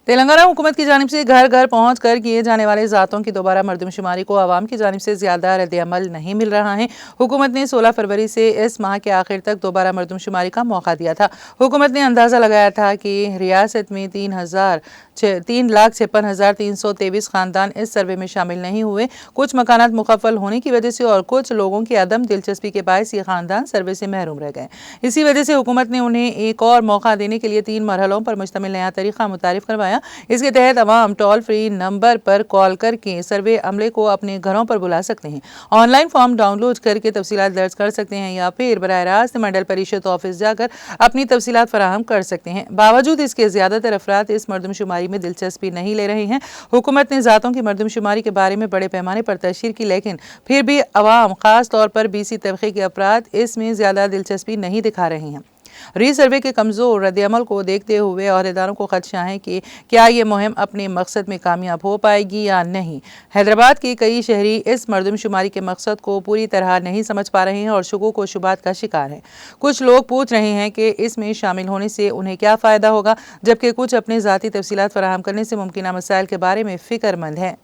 تلنگانہ حکومت کی جانب سے گھر گھر پہنچ کر کیے جانے والے ذاتوں کی دوبارہ مردم شماری کو عوام کی جانب سے زیادہ رد عمل نہیں مل رہا ہے۔ حکومت نے 16 فروری سے اس ماہ کے آخر تک دوبارہ مردم شماری کا موقع دیا تھا۔ حکومت نے اندازہ لگایا تھا کہ ریاست میں 3,56,323 خاندان اس سروے میں شامل نہیں ہوئے۔ کچھ مکانات مقفل ہونے کی وجہ سے اور کچھ لوگوں کی عدم دلچسپی کے باعث یہ خاندان سروے سے محروم رہ گئے۔ اسی وجہ سے حکومت نے انہیں ایک اور موقع دینے کے لیے 3 مرحلوں پر مشتمل نیا طریقہ متعارف کروایا۔ اس کے تحت عوام ٹول فری نمبر پر کال کر کے سروے عملے کو اپنے گھروں پر بلا سکتے ہیں، online form download کر کے تفصیلات درج کر سکتے ہیں یا پھر براہ راست منڈل پریشد آفس جا کر اپنی تفصیلات فراہم کر سکتے ہیں۔ باوجود اس کے زیادہ تر افراد اس مردم شماری میں دلچسپی نہیں لے رہے ہیں۔ حکومت نے ذاتوں کی مردم شماری کے بارے میں بڑے پیمانے پر تشہیر کی، لیکن پھر بھی عوام خاص طور پر BC طبقے کے افراد اس میں زیادہ دلچسپی نہیں دکھا رہے ہیں۔ ری سروے کے کمزور رد عمل کو دیکھتے ہوئے عہدیداروں کو خدشہ ہے کہ کیا یہ مہم اپنے مقصد میں کامیاب ہو پائے گی یا نہیں۔ حیدرآباد کے کئی شہری اس مردم شماری کے مقصد کو پوری طرح نہیں سمجھ پا رہے ہیں اور شکوک و شبہات کا شکار ہیں۔ کچھ لوگ پوچھ رہے ہیں کہ اس میں شامل ہونے سے انہیں کیا فائدہ ہوگا، جبکہ کچھ اپنے ذاتی تفصیلات فراہم کرنے سے ممکنہ مسائل کے بارے میں فکر مند ہیں۔